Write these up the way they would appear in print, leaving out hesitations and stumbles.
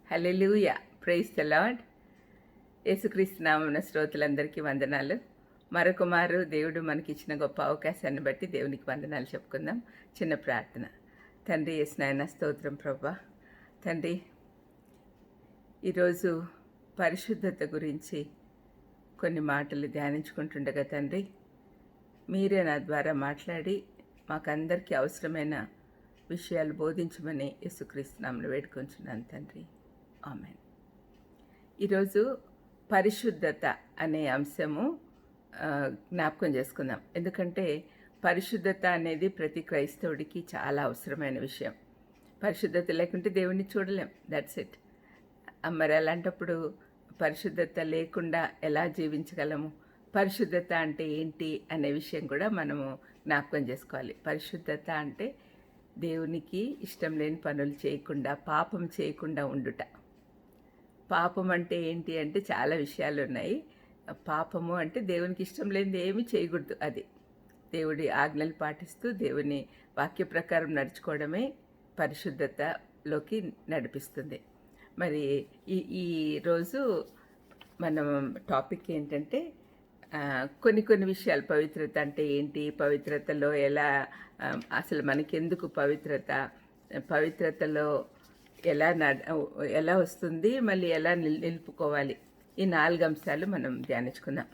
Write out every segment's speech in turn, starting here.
Hallelujah, praise the lord. యేసుక్రీస్తు నామమున శ్రోతలందరికీ వందనాలు. మరొకమారు దేవుడు మనకిచ్చిన గొప్ప అవకాశాన్ని బట్టి దేవునికి వందనాలు చెప్పుకుందాం. చిన్న ప్రార్థన. తండ్రి యేసు నాయన స్తోత్రం ప్రభా. తండ్రి, ఈరోజు పరిశుద్ధత గురించి కొన్ని మాటలు ధ్యానించుకుంటుండగా తండ్రి, మీరే నా ద్వారా మాట్లాడి మాకందరికీ అవసరమైన విషయాలు బోధించమని యేసుక్రీస్తు నామమున వేడుకొంచున్నాను తండ్రి. ఆమేన్. ఈరోజు పరిశుద్ధత అనే అంశము జ్ఞాపకం చేసుకుందాం. ఎందుకంటే పరిశుద్ధత అనేది ప్రతి క్రైస్తవుడికి చాలా అవసరమైన విషయం. పరిశుద్ధత లేకుంటే దేవుణ్ణి చూడలేం. That's it. మరి అలాంటప్పుడు పరిశుద్ధత లేకుండా ఎలా జీవించగలము? పరిశుద్ధత అంటే ఏంటి అనే విషయం కూడా మనము జ్ఞాపకం చేసుకోవాలి. పరిశుద్ధత అంటే దేవునికి ఇష్టం లేని పనులు చేయకుండా, పాపం చేయకుండా ఉండుట. పాపం అంటే ఏంటి అంటే చాలా విషయాలు ఉన్నాయి. పాపము అంటే దేవునికి ఇష్టం లేనిది ఏమీ చేయకూడదు. అది దేవుడి ఆజ్ఞలు పాటిస్తూ దేవుని వాక్య ప్రకారం నడుచుకోవడమే పరిశుద్ధతలోకి నడిపిస్తుంది. మరి ఈ రోజు మనం టాపిక్ ఏంటంటే కొన్ని విషయాలు. పవిత్రత అంటే ఏంటి, పవిత్రతలో ఎలా, అసలు మనకెందుకు పవిత్రతలో ఎలా వస్తుంది, మళ్ళీ ఎలా నిలుపుకోవాలి, ఈ 4 అంశాలు మనం ధ్యానించుకుందాం.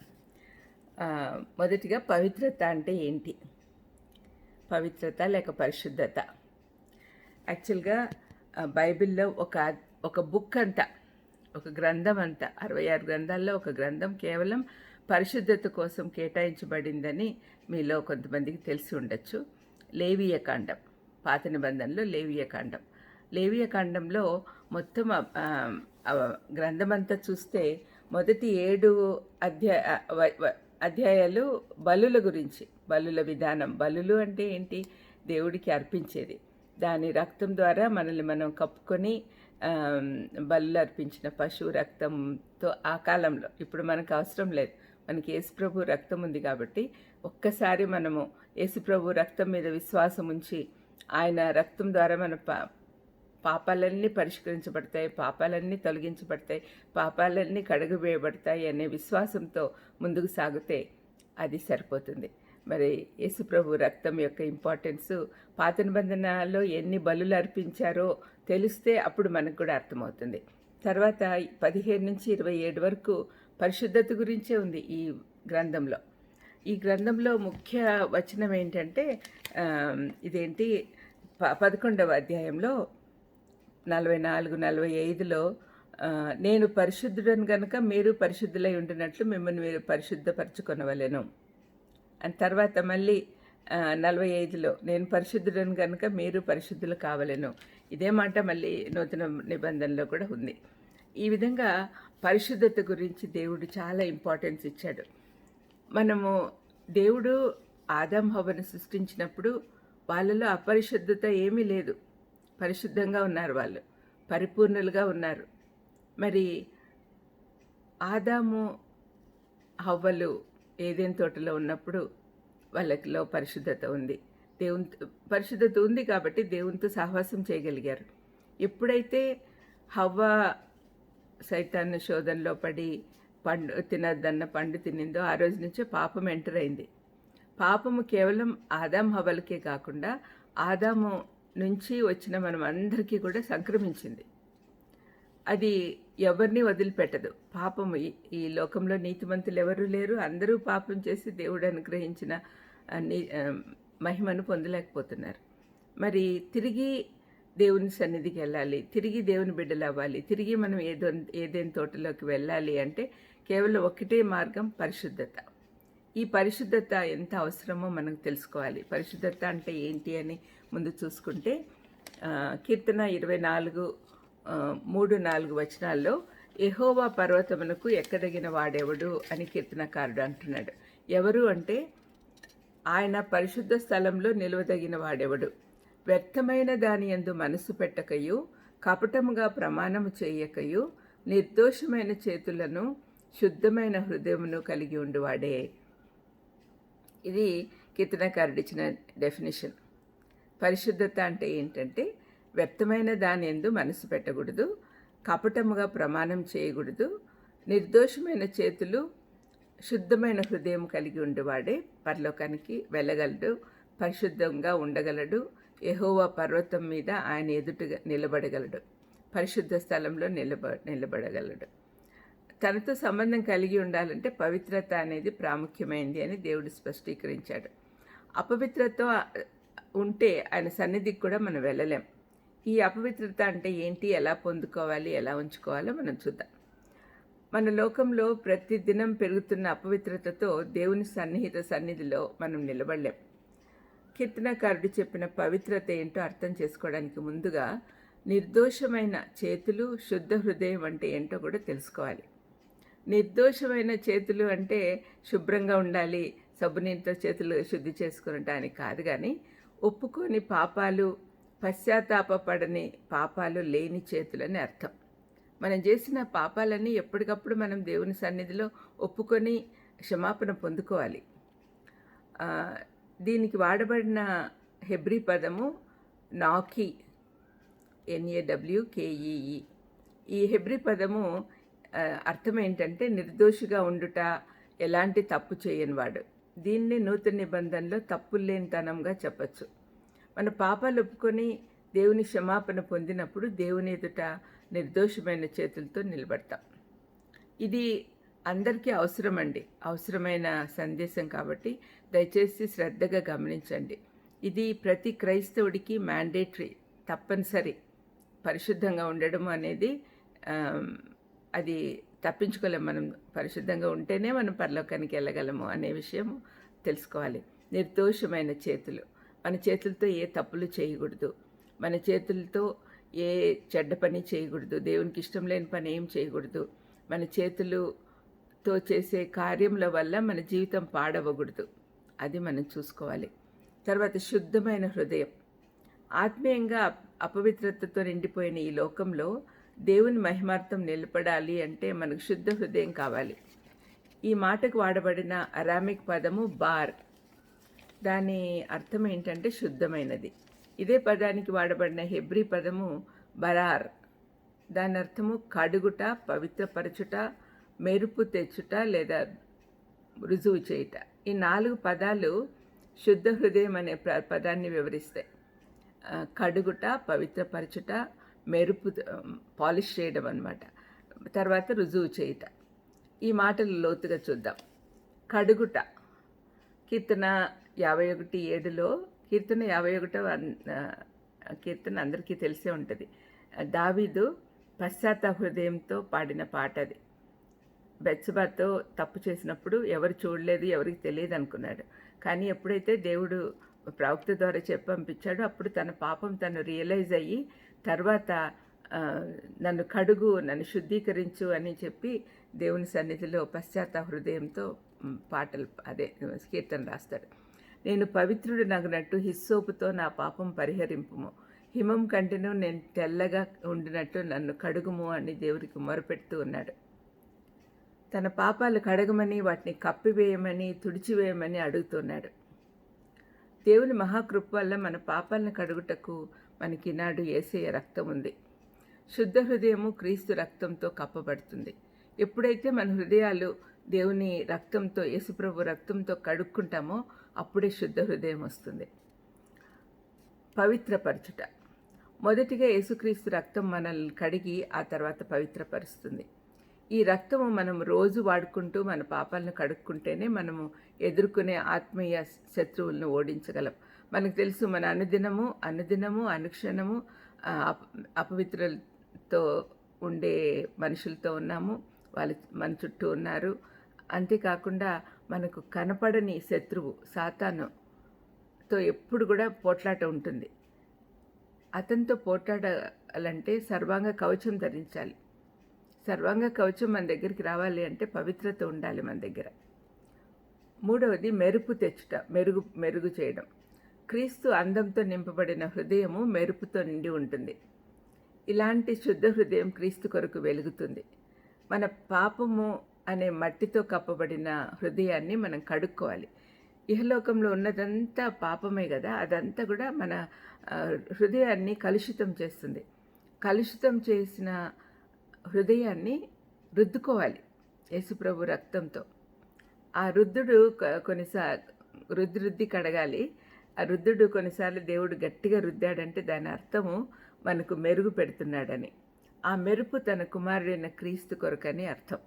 మొదటిగా పవిత్రత అంటే ఏంటి? పవిత్రత లేక పరిశుద్ధత. యాక్చువల్గా బైబిల్లో ఒక బుక్ అంతా, ఒక గ్రంథం అంతా, 66 గ్రంథాల్లో ఒక గ్రంథం కేవలం పరిశుద్ధత కోసం కేటాయించబడిందని మీలో కొంతమందికి తెలిసి ఉండొచ్చు. లేవియకాండం, పాత నిబంధనలో లేవియకాండంలో మొత్తం గ్రంథమంతా చూస్తే మొదటి 7 అధ్యాయాలు బలుల గురించి, బలుల విధానం. బలులు అంటే ఏంటి? దేవుడికి అర్పించేది. దాని రక్తం ద్వారా మనల్ని మనం కప్పుకొని బలులు అర్పించిన పశువు రక్తంతో ఆ కాలంలో, ఇప్పుడు మనకు అవసరం లేదు, మనకి యేసుప్రభు రక్తం ఉంది కాబట్టి ఒక్కసారి మనము యేసుప్రభు రక్తం మీద విశ్వాసం ఉంచి ఆయన రక్తం ద్వారా మన పాపాలన్నీ పరిష్కరించబడతాయి, పాపాలన్నీ తొలగించబడతాయి, పాపాలన్నీ కడుగువేయబడతాయి అనే విశ్వాసంతో ముందుకు సాగితే అది సరిపోతుంది. మరి యేసుప్రభు రక్తం యొక్క ఇంపార్టెన్సు పాత నిబంధనలో ఎన్ని బలులు అర్పించారో తెలిస్తే అప్పుడు మనకు కూడా అర్థమవుతుంది. తర్వాత 15 నుంచి 27 వరకు పరిశుద్ధత గురించే ఉంది ఈ గ్రంథంలో. ఈ గ్రంథంలో ముఖ్య వచనం ఏంటంటే ఇదేంటి, 11వ అధ్యాయంలో 44-45లో నేను పరిశుద్ధుడను గనుక మీరు పరిశుద్ధులై ఉండినట్లు మిమ్మల్ని మీరు పరిశుద్ధపరచుకొనవలెను అని. తర్వాత మళ్ళీ 45లో నేను పరిశుద్ధుడను కనుక మీరు పరిశుద్ధులు కావలెను. ఇదే మాట మళ్ళీ నూతన నిబంధనలో కూడా ఉంది. ఈ విధంగా పరిశుద్ధత గురించి దేవుడు చాలా ఇంపార్టెన్స్ ఇచ్చాడు. దేవుడు ఆదాం హవ్వను సృష్టించినప్పుడు వాళ్ళలో అపరిశుద్ధత ఏమీ లేదు, పరిశుద్ధంగా ఉన్నారు, వాళ్ళు పరిపూర్ణులుగా ఉన్నారు. మరి ఆదాము హవ్వలు ఏదెన్ తోటలో ఉన్నప్పుడు వాళ్ళలో పరిశుద్ధత ఉంది, పరిశుద్ధత ఉంది కాబట్టి దేవునితో సహవాసం చేయగలిగారు. ఎప్పుడైతే హవ్వ సైతాను శోధనలో పడి తినద్దన్న పండు తినిందో ఆ రోజు నుంచే పాపం ఎంటర్ అయింది. పాపము కేవలం ఆదాం హవ్వలకే కాకుండా ఆదాము నుంచి వచ్చిన మనం అందరికీ కూడా సంక్రమించింది. అది ఎవరిని వదిలిపెట్టదు. పాపము, ఈ లోకంలో నీతిమంతులు ఎవరూ లేరు, అందరూ పాపం చేసి దేవుడు అనుగ్రహించిన మహిమను పొందలేకపోతున్నారు. మరి తిరిగి దేవుని సన్నిధికి వెళ్ళాలి, తిరిగి దేవుని బిడ్డలు అవ్వాలి, తిరిగి మనం ఏదైనా తోటలోకి వెళ్ళాలి అంటే కేవలం ఒకటే మార్గం, పరిశుద్ధత. ఈ పరిశుద్ధత ఎంత అవసరమో మనకు తెలుసుకోవాలి. పరిశుద్ధత అంటే ఏంటి అని ముందు చూసుకుంటే కీర్తన 24:3-4 వచనాల్లో యెహోవా పర్వతమునకు ఎక్కదగిన వాడెవడు అని కీర్తనకారుడు అంటున్నాడు. ఎవరు అంటే ఆయన పరిశుద్ధ స్థలంలో నిలవదగిన వాడెవడు? వ్యర్థమైన దాని యందు మనసు పెట్టకయు, కపటముగా ప్రమాణము చేయకయు, నిర్దోషమైన చేతులను శుద్ధమైన హృదయమును కలిగి ఉండువాడే. ఇది కీర్తనకారుడు ఇచ్చిన డెఫినేషన్. పరిశుద్ధత అంటే ఏంటంటే వ్యర్థమైన దాని యందు మనసు పెట్టకూడదు, కపటముగా ప్రమాణం చేయకూడదు. నిర్దోషమైన చేతులు, శుద్ధమైన హృదయం కలిగి ఉండేవాడే పరలోకానికి వెళ్ళగలడు, పరిశుద్ధంగా ఉండగలడు. యెహోవా పర్వతం మీద ఆయన ఎదుటగా నిలబడగలడు, పరిశుద్ధ స్థలంలో నిలబడగలడు. తనతో సంబంధం కలిగి ఉండాలంటే పవిత్రత అనేది ప్రాముఖ్యమైనది అని దేవుడు స్పష్టీకరించాడు. అపవిత్రతో ఉంటే ఆయన సన్నిధికి కూడా మనం వెళ్ళలేం. ఈ అపవిత్రత అంటే ఏంటి, ఎలా పొందుకోవాలి, ఎలా ఉంచుకోవాలో మనం చూద్దాం. మన లోకంలో ప్రతి దినం పెరుగుతున్న అపవిత్రతతో దేవుని సన్నిధిలో మనం నిలబడలేం. కీర్తనకారుడు చెప్పిన పవిత్రత ఏంటో అర్థం చేసుకోవడానికి ముందుగా నిర్దోషమైన చేతులు, శుద్ధ హృదయం అంటే ఏంటో కూడా తెలుసుకోవాలి. నిర్దోషమైన చేతులు అంటే శుభ్రంగా ఉండాలి, సబ్బునీటితో చేతులు శుద్ధి చేసుకునటానికి కాదు, కానీ ఒప్పుకొని పాపాలు, పశ్చాత్తాపపడని పాపాలు లేని చేతులని అర్థం. మనం చేసిన పాపాలన్నీ ఎప్పటికప్పుడు మనం దేవుని సన్నిధిలో ఒప్పుకొని క్షమాపణ పొందుకోవాలి. దీనికి వాడబడిన హెబ్రీ పదము నాకీ, NAWKEE. ఈ హెబ్రీ పదము అర్థం ఏంటంటే నిర్దోషిగా ఉండుట, ఎలాంటి తప్పు చేయనివాడు. దీన్ని నూతన నిబంధనలో తప్పులేనితనంగా చెప్పచ్చు. మన పాపాలు ఒప్పుకొని దేవుని క్షమాపణ పొందినప్పుడు దేవుని ఎదుట నిర్దోషమైన చేతులతో నిలబడతాం. ఇది అందరికీ అవసరమైన సందేశం కాబట్టి దయచేసి శ్రద్ధగా గమనించండి. ఇది ప్రతి క్రైస్తవుడికి మ్యాండేటరీ, తప్పనిసరి. పరిశుద్ధంగా ఉండడం అనేది అది తప్పించుకోలేము. మనం పరిశుద్ధంగా ఉంటేనే మనం పరలోకానికి వెళ్ళగలము అనే విషయం తెలుసుకోవాలి. నిర్దోషమైన చేతులు, మన చేతులతో ఏ తప్పులు చేయకూడదు, మన చేతులతో ఏ చెడ్డ పని చేయకూడదు, దేవునికి ఇష్టం లేని పని ఏం చేయకూడదు. మన చేతులతో చేసే కార్యముల వల్ల మన జీవితం పాడవకూడదు, అది మనం చూసుకోవాలి. తర్వాత శుద్ధమైన హృదయం. ఆత్మీయంగా అపవిత్రతతో నిండిపోయిన ఈ లోకంలో దేవుని మహిమార్థం నిలబడాలి అంటే మనకు శుద్ధ హృదయం కావాలి. ఈ మాటకు వాడబడిన అరామిక్ పదము బార్. దాని అర్థం ఏంటంటే శుద్ధమైనది. ఇదే పదానికి వాడబడిన హెబ్రీ పదము బరార్. దాని అర్థము కడుగుట, పవిత్రపరచుట, మెరుపు తెచ్చుట లేదా రుజువు చేయుట. ఈ 4 పదాలు శుద్ధ హృదయం అనే పదాన్ని వివరిస్తాయి. కడుగుట, పవిత్రపరచుట, మెరుపు పాలిష్ చేయడం అన్నమాట. తర్వాత రుజువు చేయుట. ఈ మాటలు లోతుగా చూద్దాం. కడుగుట, కీర్తన 51:7లో, కీర్తన 51వ కీర్తన అందరికీ తెలిసే ఉంటుంది. దావీదు పశ్చాత్తాప హృదయంతో పాడిన పాట అది. బెత్షెబాతో తప్పు చేసినప్పుడు ఎవరు చూడలేదు, ఎవరికి తెలియదు అనుకున్నాడు. కానీ ఎప్పుడైతే దేవుడు ప్రవక్త ద్వారా పంపించాడో అప్పుడు తన పాపం తను రియలైజ్ అయ్యి తర్వాత నన్ను కడుగు, నన్ను శుద్ధీకరించు అని చెప్పి దేవుని సన్నిధిలో పశ్చాత్తాప హృదయంతో పాటలు కీర్తన రాస్తాడు. నేను పవిత్రుడు నగినట్టు హిస్సోపుతో నా పాపం పరిహరింపుము, హిమం కంటేను నేను తెల్లగా ఉండినట్టు నన్ను కడుగుము అని దేవుడికి మొరపెడుతూ ఉన్నాడు. తన పాపాలు కడగమని, వాటిని కప్పివేయమని, తుడిచివేయమని అడుగుతున్నాడు. దేవుని మహాకృప వల్ల మన పాపాలను కడుగుటకు మనకినాడు యేసయ్య రక్తం ఉంది. శుద్ధ హృదయము క్రీస్తు రక్తంతో కప్పబడుతుంది. ఎప్పుడైతే మన హృదయాలు దేవుని రక్తంతో, యేసుప్రభు రక్తంతో కడుక్కుంటామో అప్పుడే శుద్ధ హృదయం వస్తుంది. పవిత్రపరచుట. మొదటిగా యేసుక్రీస్తు రక్తం మనల్ని కడిగి ఆ తర్వాత పవిత్రపరుస్తుంది. ఈ రక్తము మనం రోజు వాడుకుంటూ మన పాపాలను కడుక్కుంటేనే మనము ఎదుర్కొనే ఆత్మీయ శత్రువులను ఓడించగలం. మనకు తెలుసు, మన అనుదినము అనుక్షణము అపవిత్రులతో ఉండే మనుషులతో ఉన్నాము, వాళ్ళు మన చుట్టూ ఉన్నారు. అంతేకాకుండా మనకు కనపడని శత్రువు సాతానుతో ఎప్పుడు కూడా పోట్లాట ఉంటుంది. అతనితో పోట్లాడాలంటే సర్వాంగ కవచం ధరించాలి. సర్వాంగ కవచం మన దగ్గరికి రావాలి అంటే పవిత్రత ఉండాలి మన దగ్గర. మూడవది మెరుపు తెచ్చుట, మెరుగు చేయడం. క్రీస్తు అందంతో నింపబడిన హృదయము మెరుపుతో నిండి ఉంటుంది. ఇలాంటి శుద్ధ హృదయం క్రీస్తు కొరకు వెలుగుతుంది. మన పాపము అనే మట్టితో కప్పబడిన హృదయాన్ని మనం కడుక్కోవాలి. ఇహలోకంలో ఉన్నదంతా పాపమే కదా, అదంతా కూడా మన హృదయాన్ని కలుషితం చేస్తుంది. కలుషితం చేసిన హృదయాన్ని రుద్దుకోవాలి యేసుప్రభు రక్తంతో. ఆ రుద్దుడు రుద్ది కడగాలి. ఆ రుద్దుడు కొన్నిసార్లు దేవుడు గట్టిగా రుద్దాడంటే దాని అర్థము మనకు మెరుగు పెడుతున్నాడని. ఆ మెరుపు తన కుమారుడైన క్రీస్తు కొరకని అర్థం.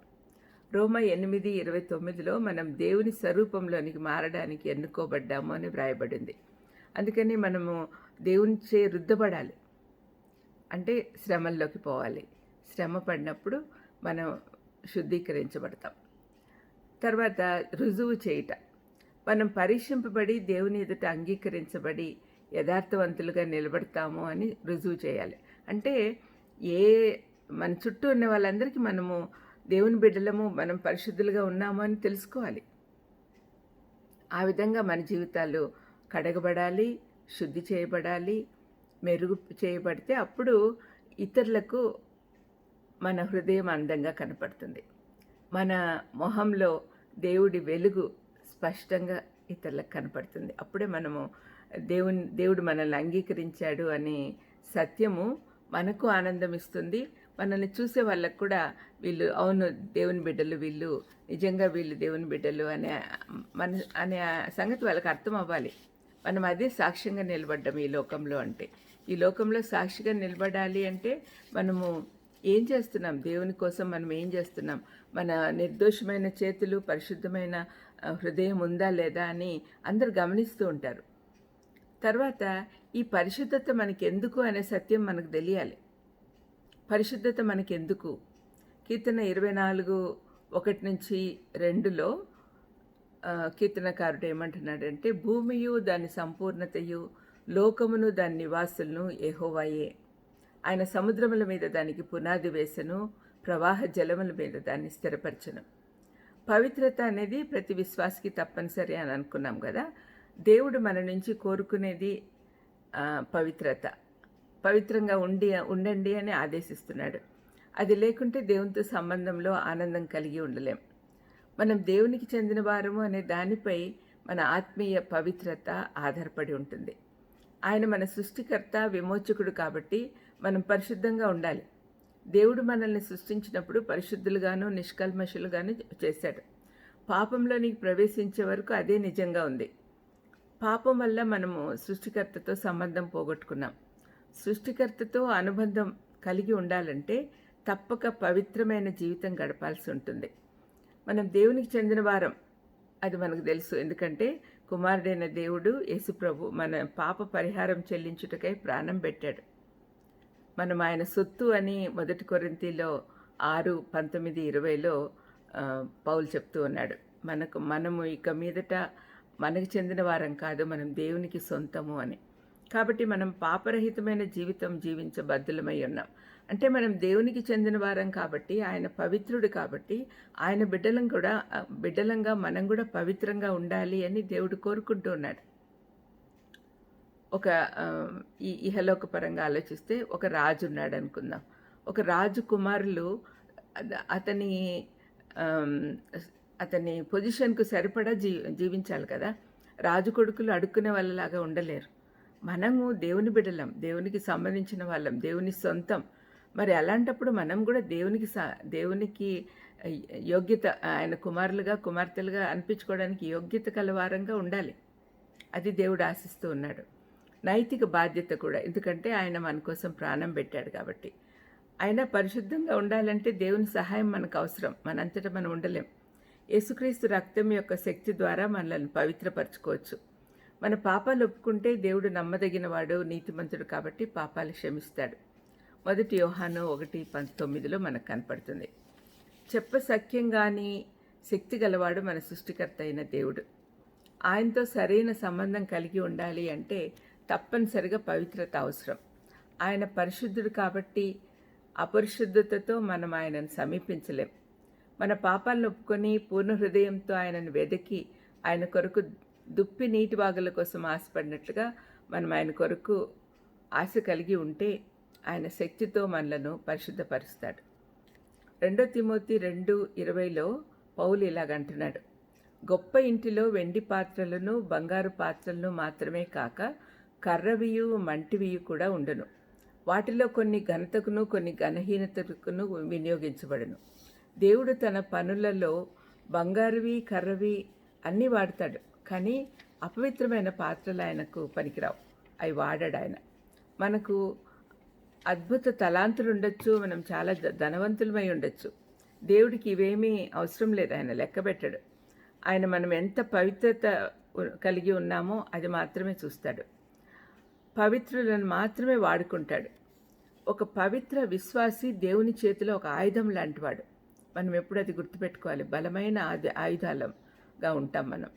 రోమా 8:29లో మనం దేవుని స్వరూపంలోనికి మారడానికి ఎన్నుకోబడ్డాము అని వ్రాయబడింది. అందుకని మనము దేవునిచే రుద్దబడాలి. అంటే శ్రమల్లోకి పోవాలి. శ్రమ పడినప్పుడు మనం శుద్ధీకరించబడతాం. తర్వాత రుజువు చేయుట. మనం పరీక్షింపబడి దేవుని ఎదుట అంగీకరించబడి యథార్థవంతులుగా నిలబడతాము అని రుజువు చేయాలి. అంటే మన చుట్టూ ఉన్న వాళ్ళందరికీ మనము దేవుని బిడ్డలము, మనం పరిశుద్ధులుగా ఉన్నాము అని తెలుసుకోవాలి. ఆ విధంగా మన జీవితాలు కడగబడాలి, శుద్ధి చేయబడాలి, మెరుగు చేయబడితే అప్పుడు ఇతరులకు మన హృదయం అందంగా కనపడుతుంది. మన మొహంలో దేవుడి వెలుగు స్పష్టంగా ఇతరులకు కనపడుతుంది. అప్పుడే మనము దేవుడు మనల్ని అంగీకరించాడు అనే సత్యము మనకు ఆనందం ఇస్తుంది. మనల్ని చూసే వాళ్ళకు కూడా వీళ్ళు అవును దేవుని బిడ్డలు, వీళ్ళు నిజంగా వీళ్ళు దేవుని బిడ్డలు అనే సంగతి వాళ్ళకి అర్థం అవ్వాలి. మనం అదే సాక్ష్యంగా నిలబడ్డాం ఈ లోకంలో. అంటే ఈ లోకంలో సాక్షిగా నిలబడాలి అంటే మనము ఏం చేస్తున్నాం, దేవుని కోసం మనం ఏం చేస్తున్నాం, మన నిర్దోషమైన చేతులు, పరిశుద్ధమైన హృదయం ఉందా లేదా అని అందరు గమనిస్తూ ఉంటారు. తర్వాత ఈ పరిశుద్ధత మనకెందుకు అనే సత్యం మనకు తెలియాలి. పరిశుద్ధత మనకెందుకు? కీర్తన 24:1-2లో కీర్తనకారుడు ఏమంటున్నాడంటే, భూమియు దాని సంపూర్ణతయు, లోకమును దాని నివాసులను యెహోవాయే. ఆయన సముద్రముల మీద దానికి పునాది వేసెను, ప్రవాహ జలముల మీద దాన్ని స్థిరపరచను. పవిత్రత అనేది ప్రతి విశ్వాసికి తప్పనిసరి అని అనుకున్నాం కదా. దేవుడు మన నుంచి కోరుకునేది పవిత్రత. పవిత్రంగా ఉండండి అని ఆదేశిస్తున్నాడు. అది లేకుంటే దేవునితో సంబంధంలో ఆనందం కలిగి ఉండలేం. మనం దేవునికి చెందిన వారము అనే దానిపై మన ఆత్మీయ పవిత్రత ఆధారపడి ఉంటుంది. ఆయన మన సృష్టికర్త, విమోచకుడు కాబట్టి మనం పరిశుద్ధంగా ఉండాలి. దేవుడు మనల్ని సృష్టించినప్పుడు పరిశుద్ధులుగాను నిష్కల్మషులుగాను చేశాడు. పాపంలోనికి ప్రవేశించే వరకు అదే నిజంగా ఉంది. పాపం వల్ల మనము సృష్టికర్తతో సంబంధం పోగొట్టుకున్నాం. సృష్టికర్తతో అనుబంధం కలిగి ఉండాలంటే తప్పక పవిత్రమైన జీవితం గడపాల్సి ఉంటుంది. మనం దేవునికి చెందిన వారం, అది మనకు తెలుసు. ఎందుకంటే కుమారుడైన దేవుడు యేసుప్రభు మన పాప పరిహారం చెల్లించుటకై ప్రాణం పెట్టాడు. మనం ఆయన సొత్తు అని 1 కొరింథీలో 6:19-20లో పౌలు చెప్తూ ఉన్నాడు. మనము ఇక మీదట మనకు చెందిన వారం కాదు, మనం దేవునికి సొంతము అని. కాబట్టి మనం పాపరహితమైన జీవితం జీవించబద్ధులమై ఉన్నాం. అంటే మనం దేవునికి చెందిన వారం కాబట్టి, ఆయన పవిత్రుడు కాబట్టి, ఆయన బిడ్డలంగా మనం కూడా పవిత్రంగా ఉండాలి అని దేవుడు కోరుకుంటూ ఉన్నాడు. ఈ ఇహలోక పరంగా ఆలోచిస్తే ఒక రాజు ఉన్నాడు అనుకుందాం. ఒక రాజు కుమారులు అతని పొజిషన్కు సరిపడా జీవించాలి కదా. రాజు కొడుకులు అడుక్కునే వాళ్ళలాగా ఉండలేరు. మనము దేవుని బిడ్డలం, దేవునికి సంబంధించిన వాళ్ళం, దేవుని సొంతం. మరి అలాంటప్పుడు మనం కూడా దేవునికి యోగ్యత, ఆయన కుమారులుగా కుమార్తెలుగా అనిపించుకోవడానికి యోగ్యత కలవారంగా ఉండాలి. అది దేవుడు ఆశిస్తూ ఉన్నాడు. నైతిక బాధ్యత కూడా, ఎందుకంటే ఆయన మన కోసం ప్రాణం పెట్టాడు కాబట్టి. ఆయన పరిశుద్ధంగా ఉండాలంటే దేవుని సహాయం మనకు అవసరం, మనంతటా మనం ఉండలేం. యేసుక్రీస్తు రక్తం యొక్క శక్తి ద్వారా మనల్ని పవిత్రపరచుకోవచ్చు. మన పాపాలు ఒప్పుకుంటే దేవుడు నమ్మదగినవాడు, నీతిమంతుడు కాబట్టి పాపాలు క్షమిస్తాడు. 1 యోహాను 1:19లో మనకు కనపడుతుంది. చెప్పసఖ్యంగాని శక్తి గలవాడు మన సృష్టికర్త అయిన దేవుడు. ఆయనతో సరైన సంబంధం కలిగి ఉండాలి అంటే తప్పనిసరిగా పవిత్రత అవసరం. ఆయన పరిశుద్ధుడు కాబట్టి అపరిశుద్ధతతో మనం ఆయనను సమీపించలేం. మన పాపాలను ఒప్పుకొని పూర్ణ హృదయంతో ఆయనను వెదకి ఆయన కొరకు దుప్పి నీటి వాగుల కోసం ఆశపడినట్లుగా మనం ఆయన కొరకు ఆశ కలిగి ఉంటే ఆయన శక్తితో మనలను పరిశుద్ధపరుస్తాడు. 2 తిమోతి 2:20లో పౌలు ఇలాగంటున్నాడు, గొప్ప ఇంటిలో వెండి పాత్రలను బంగారు పాత్రలను మాత్రమే కాక కర్రవియు మంటివియు కూడా ఉండును. వాటిలో కొన్ని ఘనతకును కొన్ని ఘనహీనతకును వినియోగించబడును. దేవుడు తన పనులలో బంగారువి కర్రవి అన్నీ వాడతాడు, కానీ అపవిత్రమైన పాత్రలు ఆయనకు పనికిరావు. అవి వాడాడు ఆయన. మనకు అద్భుత తలాంతులు ఉండొచ్చు, మనం చాలా ధనవంతులమై ఉండొచ్చు. దేవుడికి ఇవేమీ అవసరం లేదు, ఆయన లెక్క పెట్టాడు. ఆయన మనం ఎంత పవిత్రత కలిగి ఉన్నామో అది మాత్రమే చూస్తాడు. పవిత్రులను మాత్రమే వాడుకుంటాడు. ఒక పవిత్ర విశ్వాసి దేవుని చేతిలో ఒక ఆయుధం లాంటివాడు. మనం ఎప్పుడు అది గుర్తుపెట్టుకోవాలి. బలమైన ఆయుధాలుగా ఉంటాం మనం.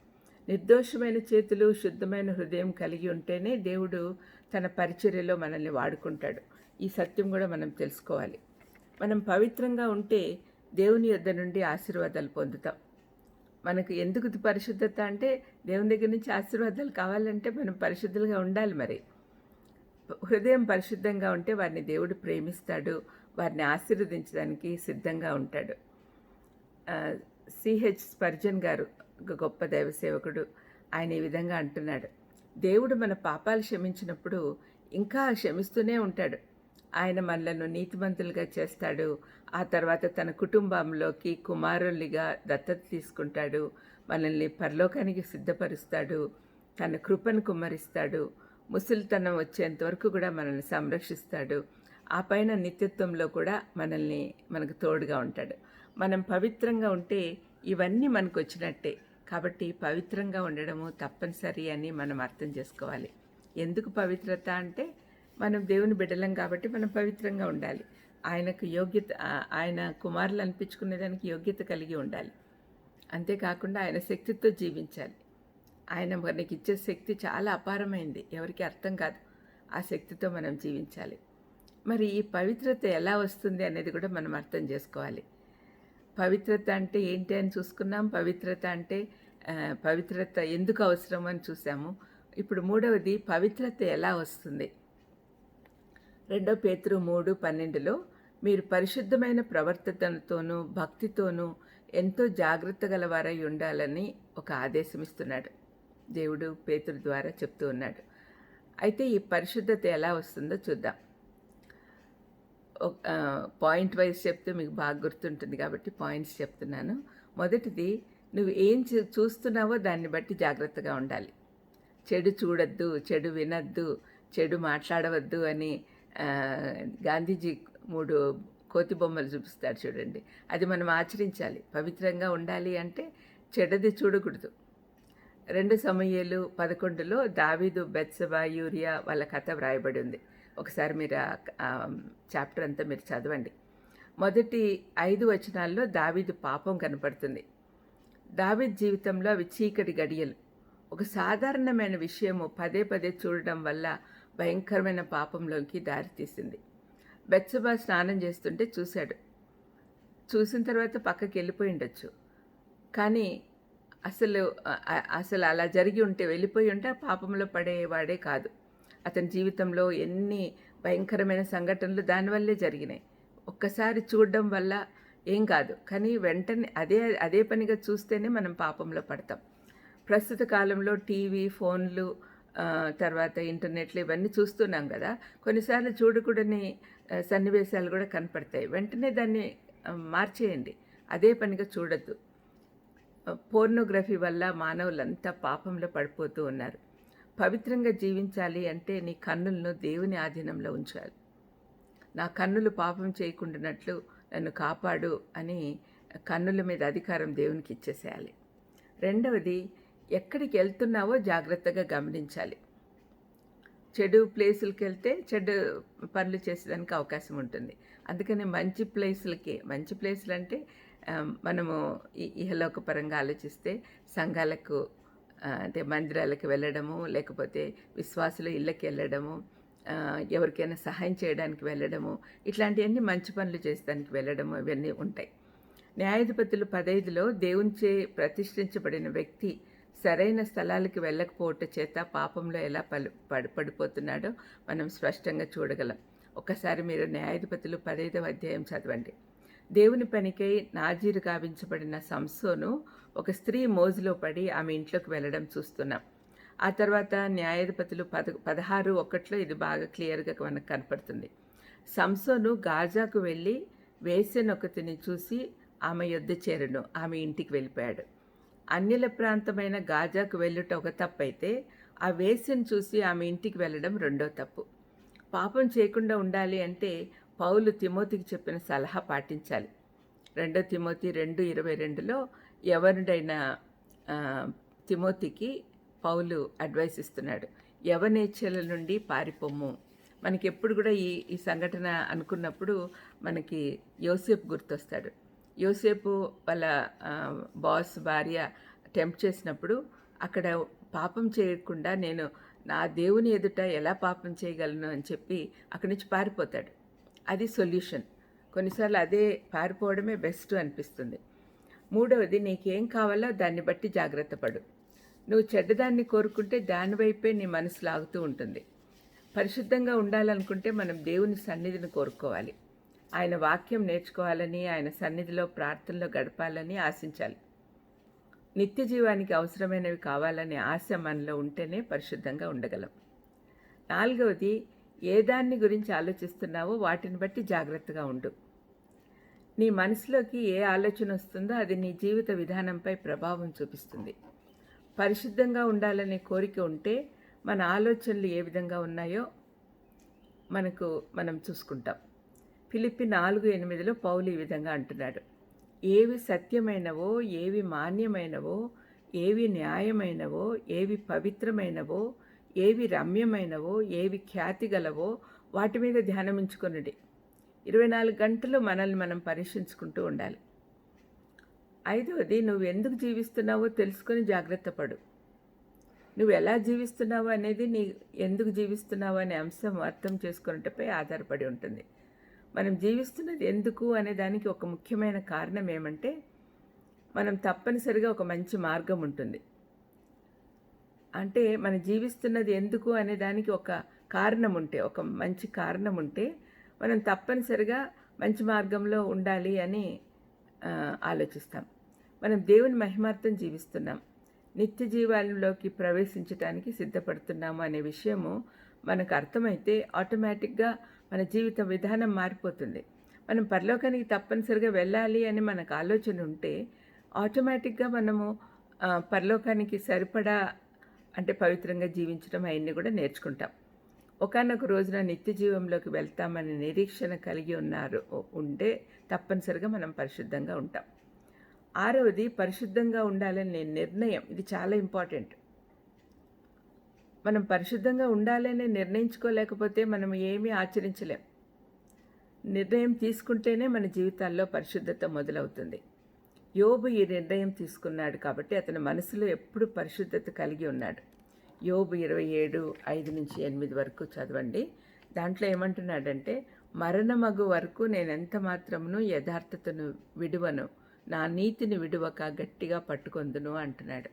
నిర్దోషమైన చేతులు, శుద్ధమైన హృదయం కలిగి ఉంటేనే దేవుడు తన పరిచర్యలో మనల్ని వాడుకుంటాడు. ఈ సత్యం కూడా మనం తెలుసుకోవాలి. మనం పవిత్రంగా ఉంటే దేవుని యొద్ద నుండి ఆశీర్వాదాలు పొందుతాం. మనకు ఎందుకు పరిశుద్ధత అంటే, దేవుని దగ్గర నుంచి ఆశీర్వాదాలు కావాలంటే మనం పరిశుద్ధులుగా ఉండాలి. మరి హృదయం పరిశుద్ధంగా ఉంటే వారిని దేవుడు ప్రేమిస్తాడు, వారిని ఆశీర్వదించడానికి సిద్ధంగా ఉంటాడు. సిహెచ్ స్పర్జన్ గారు ఒక గొప్ప దైవ సేవకుడు, ఆయన ఈ విధంగా అంటున్నాడు: దేవుడు మన పాపాలు క్షమించినప్పుడు ఇంకా క్షమిస్తూనే ఉంటాడు. ఆయన మనలను నీతిమంతులుగా చేస్తాడు. ఆ తర్వాత తన కుటుంబంలోకి కుమారులుగా దత్తత తీసుకుంటాడు. మనల్ని పరలోకానికి సిద్ధపరుస్తాడు. తన కృపను కుమ్మరిస్తాడు. ముసలితనం వచ్చేంత వరకు కూడా మనల్ని సంరక్షిస్తాడు. ఆ పైన నిత్యత్వంలో కూడా మనకు తోడుగా ఉంటాడు. మనం పవిత్రంగా ఉంటే ఇవన్నీ మనకు వచ్చినట్టే. కాబట్టి పవిత్రంగా ఉండడము తప్పనిసరి అని మనం అర్థం చేసుకోవాలి. ఎందుకు పవిత్రత అంటే, మనం దేవుని బిడ్డలం కాబట్టి మనం పవిత్రంగా ఉండాలి. ఆయనకు యోగ్యత, ఆయన కుమారులు అనిపించుకునేదానికి యోగ్యత కలిగి ఉండాలి. అంతేకాకుండా ఆయన శక్తితో జీవించాలి. ఆయన మనకి ఇచ్చే శక్తి చాలా అపారమైంది, ఎవరికి అర్థం కాదు. ఆ శక్తితో మనం జీవించాలి. మరి ఈ పవిత్రత ఎలా వస్తుంది అనేది కూడా మనం అర్థం చేసుకోవాలి. పవిత్రత అంటే ఏంటి అని చూసుకున్నాం. పవిత్రత అంటే పవిత్రత ఎందుకు అవసరం అని చూసాము. ఇప్పుడు మూడవది, పవిత్రత ఎలా వస్తుంది. 2 పేతురు 3:12లో మీరు పరిశుద్ధమైన ప్రవర్తనతోనూ భక్తితోనూ ఎంతో జాగ్రత్త గలవారై ఉండాలని ఒక ఆదేశం ఇస్తున్నాడు. దేవుడు పేతురు ద్వారా చెప్తూ ఉన్నాడు. అయితే ఈ పరిశుద్ధత ఎలా వస్తుందో చూద్దాం. పాయింట్ వైజ్ చెప్తే మీకు బాగా గుర్తుంటుంది కాబట్టి పాయింట్స్ చెప్తున్నాను. మొదటిది, నువ్వు ఏం చూస్తున్నావో దాన్ని బట్టి జాగ్రత్తగా ఉండాలి. చెడు చూడొద్దు, చెడు వినొద్దు, చెడు మాట్లాడవద్దు అని గాంధీజీ 3 కోతి బొమ్మలు చూపిస్తాడు చూడండి. అది మనం ఆచరించాలి. పవిత్రంగా ఉండాలి అంటే చెడ్డది చూడకూడదు. 2 సమూయేలు 11లో దావీదు, బెత్షెబా, యూరియా వాళ్ళ కథ వ్రాయబడి ఉంది. ఒకసారి మీరు చాప్టర్ అంతా మీరు చదవండి. మొదటి 5 వచనాల్లో దావీదు పాపం కనపడుతుంది. దావీదు జీవితంలో అవి చీకటి గడియలు. ఒక సాధారణమైన విషయము పదే పదే చూడడం వల్ల భయంకరమైన పాపంలోకి దారితీసింది. బెత్షెబా స్నానం చేస్తుంటే చూశాడు. చూసిన తర్వాత పక్కకి వెళ్ళిపోయి ఉండొచ్చు. కానీ అసలు అలా జరిగి ఉంటే, వెళ్ళిపోయి ఉంటే ఆ పాపంలో పడేవాడే కాదు. అతని జీవితంలో ఎన్ని భయంకరమైన సంఘటనలు దానివల్లే జరిగినాయి. ఒక్కసారి చూడడం వల్ల ఏం కాదు, కానీ వెంటనే అదే పనిగా చూస్తేనే మనం పాపంలో పడతాం. ప్రస్తుత కాలంలో టీవీ, ఫోన్లు, తర్వాత ఇంటర్నెట్లు ఇవన్నీ చూస్తున్నాం కదా. కొన్నిసార్లు చూడకూడని సన్నివేశాలు కూడా కనపడతాయి. వెంటనే దాన్ని మార్చేయండి, అదే పనిగా చూడొద్దు. పోర్నోగ్రఫీ వల్ల మానవులంతా పాపంలో పడిపోతూ ఉన్నారు. పవిత్రంగా జీవించాలి అంటే నీ కన్నులను దేవుని ఆధీనంలో ఉంచాలి. నా కన్నులు పాపం చేయకుండానట్లు నన్ను కాపాడు అని కన్నుల మీద అధికారం దేవునికి ఇచ్చేసేయాలి. రెండవది, ఎక్కడికి వెళ్తున్నావో జాగ్రత్తగా గమనించాలి. చెడు ప్లేసులకి వెళ్తే చెడు పనులు చేసేదానికి అవకాశం ఉంటుంది. అందుకని మంచి ప్లేసులు అంటే మనము ఇహలోక పరంగా ఆలోచిస్తే సంఘాలకు, అంటే మందిరాలకు వెళ్ళడము, లేకపోతే విశ్వాసుల ఇళ్ళకి వెళ్ళడము, ఎవరికైనా సహాయం చేయడానికి వెళ్ళడము, ఇట్లాంటివన్నీ మంచి పనులు చేసేదానికి వెళ్ళడము, ఇవన్నీ ఉంటాయి. న్యాయాధిపతులు 15లో దేవునిచే ప్రతిష్ఠించబడిన వ్యక్తి సరైన స్థలాలకి వెళ్ళకపోవటం చేత పాపంలో ఎలా పడిపోతున్నాడో మనం స్పష్టంగా చూడగలం. ఒక్కసారి మీరు న్యాయాధిపతులు 15వ అధ్యాయం చదవండి. దేవుని పనికై నాజీరు గావించబడిన సంసోను ఒక స్త్రీ మోజులో పడి ఆమె ఇంట్లోకి వెళ్ళడం చూస్తున్నాం. ఆ తర్వాత న్యాయాధిపతులు 16:1 ఇది బాగా క్లియర్గా మనకు కనపడుతుంది. సంసోను గాజాకు వెళ్ళి వేశ్యనొకతిని చూసి ఆమె యొద్ద చేరెను. ఆమె ఇంటికి వెళ్ళిపోయాడు. అన్యుల ప్రాంతమైన గాజాకు వెళ్ళుట ఒక తప్పైతే, ఆ వేశ్యను చూసి ఆమె ఇంటికి వెళ్ళడం రెండో తప్పు. పాపం చేయకుండా ఉండాలి అంటే పౌలు తిమోతికి చెప్పిన సలహా పాటించాలి. 2 తిమోతి 2:22లో యవనుడైన తిమోతికి పౌలు అడ్వైస్ ఇస్తున్నాడు. యవనేచ్ఛల నుండి పారిపోమ్ము. మనకి ఎప్పుడు కూడా ఈ సంఘటన అనుకున్నప్పుడు మనకి యోసేపు గుర్తొస్తాడు. యోసేపు వాళ్ళ బాస్ భార్య టెంప్ట్ చేసినప్పుడు అక్కడ పాపం చేయకుండా నేను నా దేవుని ఎదుట ఎలా పాపం చేయగలను అని చెప్పి అక్కడి నుంచి పారిపోతాడు. అది సొల్యూషన్. కొన్నిసార్లు అదే పారిపోవడమే బెస్ట్ అనిపిస్తుంది. మూడవది, నీకేం కావాలో దాన్ని బట్టి జాగ్రత్త పడు. నువ్వు చెడ్డదాన్ని కోరుకుంటే దానివైపే నీ మనసు లాగుతూ ఉంటుంది. పరిశుద్ధంగా ఉండాలనుకుంటే మనం దేవుని సన్నిధిని కోరుకోవాలి. ఆయన వాక్యం నేర్చుకోవాలని, ఆయన సన్నిధిలో ప్రార్థనలో గడపాలని ఆశించాలి. నిత్య జీవానికి అవసరమైనవి కావాలనే ఆశ మనలో ఉంటేనే పరిశుద్ధంగా ఉండగలం. 4వది, ఏ దాన్ని గురించి ఆలోచిస్తున్నావో వాటిని బట్టి జాగ్రత్తగా ఉండు. నీ మనసులోకి ఏ ఆలోచన వస్తుందో అది నీ జీవిత విధానంపై ప్రభావం చూపిస్తుంది. పరిశుద్ధంగా ఉండాలనే కోరిక ఉంటే మన ఆలోచనలు ఏ విధంగా ఉన్నాయో మనం చూసుకుంటాం. ఫిలిప్పి 4:8లో పౌలు ఈ విధంగా అంటున్నాడు. ఏవి సత్యమైనవో, ఏవి మాన్యమైనవో, ఏవి న్యాయమైనవో, ఏవి పవిత్రమైనవో, ఏవి రమ్యమైనవో, ఏవి ఖ్యాతి గలవో వాటి మీద ధ్యానమించుకొనుడి. 24 గంటలు మనల్ని మనం పరీక్షించుకుంటూ ఉండాలి. 5వది, నువ్వు ఎందుకు జీవిస్తున్నావో తెలుసుకొని జాగ్రత్త పడు. నువ్వు ఎలా జీవిస్తున్నావు అనేది నీ ఎందుకు జీవిస్తున్నావు అనే అంశం అర్థం చేసుకున్నట్టుపై ఆధారపడి ఉంటుంది. మనం జీవిస్తున్నది ఎందుకు అనే దానికి ఒక ముఖ్యమైన కారణం ఏమంటే, మనం తప్పనిసరిగా ఒక మంచి మార్గం ఉంటుంది. అంటే మనం జీవిస్తున్నది ఎందుకు అనే దానికి ఒక కారణం ఉంటే, ఒక మంచి కారణం ఉంటే మనం తప్పనిసరిగా మంచి మార్గంలో ఉండాలి అని ఆలోచిస్తాం. మనం దేవుని మహిమార్థం జీవిస్తున్నాం, నిత్య జీవాలలోకి ప్రవేశించడానికి సిద్ధపడుతున్నాము అనే విషయము మనకు అర్థమైతే ఆటోమేటిక్గా మన జీవిత విధానం మారిపోతుంది. మనం పరలోకానికి తప్పనిసరిగా వెళ్ళాలి అని మనకు ఆలోచన ఉంటే ఆటోమేటిక్గా మనము పరలోకానికి సరిపడా అంటే పవిత్రంగా జీవించడం అవన్నీ కూడా నేర్చుకుంటాం. ఒకానొక రోజున నిత్య జీవంలోకి వెళ్తామని నిరీక్షణ కలిగి ఉంటే తప్పనిసరిగా మనం పరిశుద్ధంగా ఉంటాం. 6వది, పరిశుద్ధంగా ఉండాలనే నిర్ణయం. ఇది చాలా ఇంపార్టెంట్. మనం పరిశుద్ధంగా ఉండాలని నిర్ణయించుకోలేకపోతే మనం ఏమీ ఆచరించలేం. నిర్ణయం తీసుకుంటేనే మన జీవితాల్లో పరిశుద్ధత మొదలవుతుంది. యోబు ఈ నిర్ణయం తీసుకున్నాడు కాబట్టి అతని మనసులో ఎప్పుడు పరిశుద్ధత కలిగి ఉన్నాడు. యోబు 27:5-8 వరకు చదవండి. దాంట్లో ఏమంటున్నాడంటే, మరణమగు వరకు నేనెంత మాత్రమును యథార్థతను విడువను, నా నీతిని విడువక గట్టిగా పట్టుకొందును అంటున్నాడు.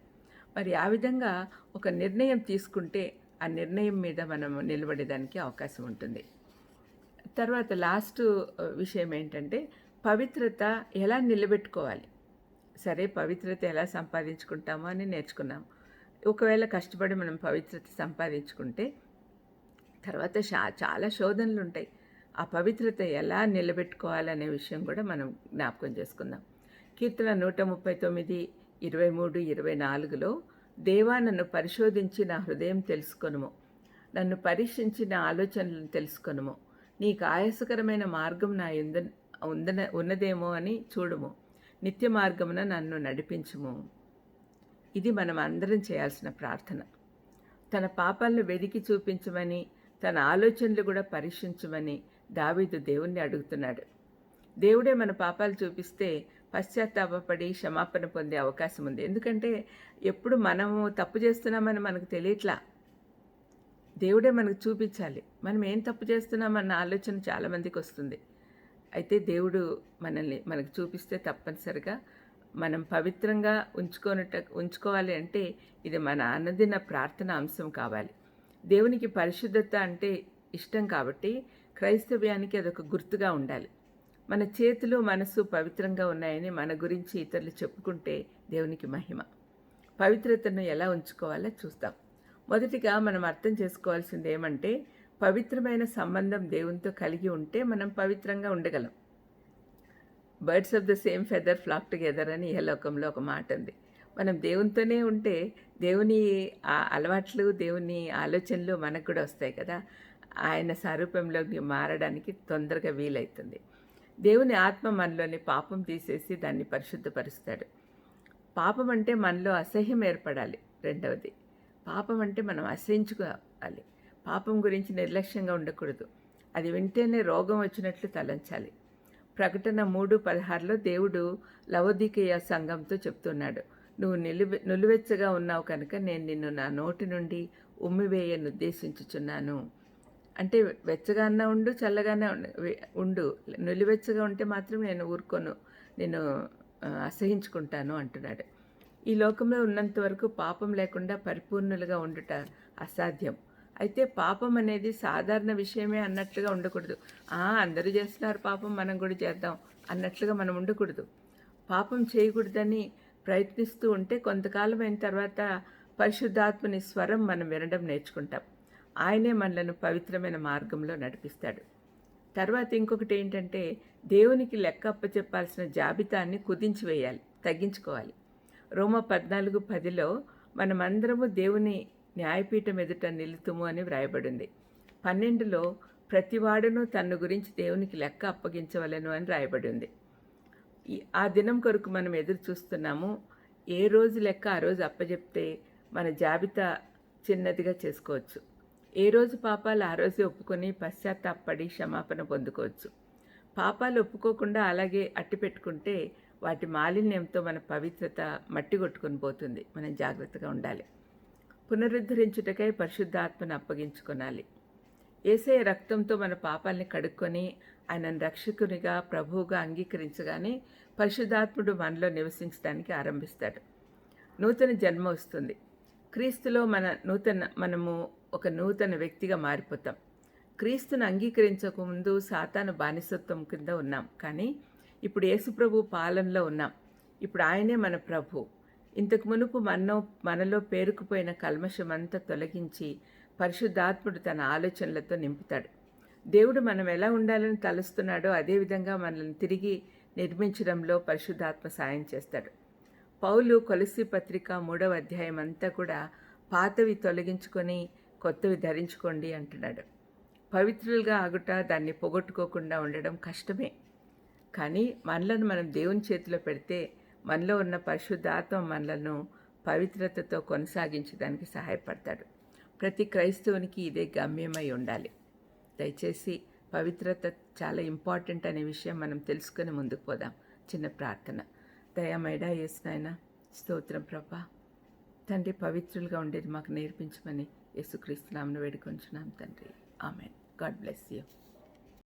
మరి ఆ విధంగా ఒక నిర్ణయం తీసుకుంటే ఆ నిర్ణయం మీద మనము నిలబడేదానికి అవకాశం ఉంటుంది. తర్వాత లాస్ట్ విషయం ఏంటంటే, పవిత్రత ఎలా నిలబెట్టుకోవాలి. సరే, పవిత్రత ఎలా సంపాదించుకుంటామో అని నేర్చుకున్నాం. ఒకవేళ కష్టపడి మనం పవిత్రత సంపాదించుకుంటే తర్వాత చాలా శోధనలు ఉంటాయి. ఆ పవిత్రత ఎలా నిలబెట్టుకోవాలనే విషయం కూడా మనం జ్ఞాపకం చేసుకుందాం. కీర్తన 139:23-24లో, దేవా నన్ను పరిశోధించి నా హృదయం తెలుసుకొనుము, నన్ను పరీక్షించి నా ఆలోచనలను తెలుసుకొనుము, నీకు ఆయాసకరమైన మార్గం నా ఉన్నదేమో అని చూడుము, నిత్య మార్గమున నన్ను నడిపించుము. ఇది మనం అందరం చేయాల్సిన ప్రార్థన. తన పాపాలను వెదికి చూపించమని, తన ఆలోచనలు కూడా పరీక్షించమని దావీదు దేవుణ్ణి అడుగుతున్నాడు. దేవుడే మన పాపాలు చూపిస్తే పశ్చాత్తాపడి క్షమాపణ పొందే అవకాశం ఉంది. ఎందుకంటే ఎప్పుడు మనము తప్పు చేస్తున్నామని మనకు తెలియట్లా. దేవుడే మనకు చూపించాలి. మనం ఏం తప్పు చేస్తున్నామన్న ఆలోచన చాలామందికి వస్తుంది. అయితే దేవుడు మనకు చూపిస్తే తప్పనిసరిగా మనం పవిత్రంగా ఉంచుకోవాలి అంటే ఇది మన అనుదిన ప్రార్థన అంశం కావాలి. దేవునికి పరిశుద్ధత అంటే ఇష్టం కాబట్టి క్రైస్తవ్యానికి అదొక గుర్తుగా ఉండాలి. మన చేతులు మనసు పవిత్రంగా ఉన్నాయని మన గురించి ఇతరులు చెప్పుకుంటే దేవునికి మహిమ. పవిత్రతను ఎలా ఉంచుకోవాలో చూస్తాం. మొదటిగా మనం అర్థం చేసుకోవాల్సింది ఏమంటే, పవిత్రమైన సంబంధం దేవునితో కలిగి ఉంటే మనం పవిత్రంగా ఉండగలం. Birds of the same feather flock together అని ఇహలోకంలో ఒక మాట ఉంది. మనం దేవునితోనే ఉంటే దేవుని అలవాట్లు, దేవుని ఆలోచనలు మనకు కూడా వస్తాయి కదా! ఆయన స్వరూపంలోకి మారడానికి తొందరగా వీలైతుంది. దేవుని ఆత్మ మనలోని పాపం తీసేసి దాన్ని పరిశుద్ధపరుస్తాడు. పాపం అంటే మనలో అసహ్యం ఏర్పడాలి. రెండవది, పాపం అంటే మనం అసహించుకోవాలి. పాపం గురించి నిర్లక్ష్యంగా ఉండకూడదు. అది వింటేనే రోగం వచ్చినట్లు తలంచాలి. ప్రకటన 3:16లో దేవుడు లవొదికీయ సంఘంతో చెప్తున్నాడు, నువ్వు నిలువెచ్చగా ఉన్నావు కనుక నేను నిన్ను నా నోటి నుండి ఉమ్మివేయనుద్దేశించుచున్నాను. అంటే వెచ్చగా అన్నా ఉండు, చల్లగానే ఉండు. నిలువెచ్చగా ఉంటే మాత్రం నేను ఊరుకోను, నేను అసహించుకుంటాను అంటున్నాడు. ఈ లోకంలో ఉన్నంత వరకు పాపం లేకుండా పరిపూర్ణులుగా ఉండుట అసాధ్యం. అయితే పాపం అనేది సాధారణ విషయమే అన్నట్లుగా ఉండకూడదు. అందరూ చేస్తున్నారు పాపం, మనం కూడా చేద్దాం అన్నట్లుగా మనం ఉండకూడదు. పాపం చేయకూడదని ప్రయత్నిస్తూ ఉంటే కొంతకాలం అయిన తర్వాత పరిశుద్ధాత్మని స్వరం మనం వినడం నేర్చుకుంటాం. ఆయనే మనలను పవిత్రమైన మార్గంలో నడిపిస్తాడు. తర్వాత ఇంకొకటి ఏంటంటే, దేవునికి లెక్క అప్పచెప్పాల్సిన జాబితాన్ని కుదించి వేయాలి, తగ్గించుకోవాలి. రోమా 14:10లో మనమందరము దేవుని న్యాయపీఠం ఎదుట నిలుతుము అని వ్రాయబడింది. 12లో ప్రతివాడును తన గురించి దేవునికి లెక్క అప్పగించవలెను అని రాయబడి ఉంది. ఆ దినం కొరకు మనం ఎదురు చూస్తున్నాము. ఏ రోజు లెక్క ఆ రోజు అప్పచెప్తే మన జాబితా చిన్నదిగా చేసుకోవచ్చు. ఏ రోజు పాపాలు ఆ రోజే ఒప్పుకొని పశ్చాత్తాపడి క్షమాపణ పొందుకోవచ్చు. పాపాలు ఒప్పుకోకుండా అలాగే అట్టిపెట్టుకుంటే వాటి మాలిన్యంతో మన పవిత్రత మట్టి కొట్టుకొని పోతుంది. మనం జాగ్రత్తగా ఉండాలి. పునరుద్ధరించుటకై పరిశుద్ధాత్మను అప్పగించుకొనాలి. యేసయ్య రక్తంతో మన పాపాలని కడుక్కొని ఆయనను రక్షకునిగా, ప్రభువుగా అంగీకరించగానే పరిశుద్ధాత్ముడు మనలో నివసించడానికి ఆరంభిస్తాడు. నూతన జన్మ వస్తుంది. క్రీస్తులో మనము ఒక నూతన వ్యక్తిగా మారిపోతాం. క్రీస్తును అంగీకరించకముందు సాతాను బానిసత్వం కింద ఉన్నాం, కానీ ఇప్పుడు యేసుప్రభు పాలనలో ఉన్నాం. ఇప్పుడు ఆయనే మన ప్రభు. ఇంతకు మునుపు మనలో పేరుకుపోయిన కల్మషమంతా తొలగించి పరిశుద్ధాత్ముడు తన ఆలోచనలతో నింపుతాడు. దేవుడు మనం ఎలా ఉండాలని తలుస్తున్నాడో అదేవిధంగా మనల్ని తిరిగి నిర్మించడంలో పరిశుద్ధాత్మ సాయం చేస్తాడు. పౌలు కొలస్సీ పత్రిక 3వ అధ్యాయం అంతా కూడా పాతవి తొలగించుకొని కొత్తవి ధరించుకోండి అంటున్నాడు. పవిత్రులుగా ఆగుట, దాన్ని పోగొట్టుకోకుండా ఉండడం కష్టమే. కానీ మనలను మనం దేవుని చేతిలో పెడితే మనలో ఉన్న పరిశుద్ధాత్మ మనలను పవిత్రతతో కొనసాగించడానికి సహాయపడతాడు. ప్రతి క్రైస్తవునికి ఇదే గమ్యమై ఉండాలి. దయచేసి పవిత్రత చాలా ఇంపార్టెంట్ అనే విషయం మనం తెలుసుకొని ముందుకు పోదాం. చిన్న ప్రార్థన. దయామేడా యేసునాయన, స్తోత్రం ప్రభా. తండ్రి, పవిత్రులుగా ఉండేది మాకు నేర్పించమని యేసుక్రీస్తు నామమున వేడుకొంచున్నాం తండ్రి. ఆమెన్. God bless you.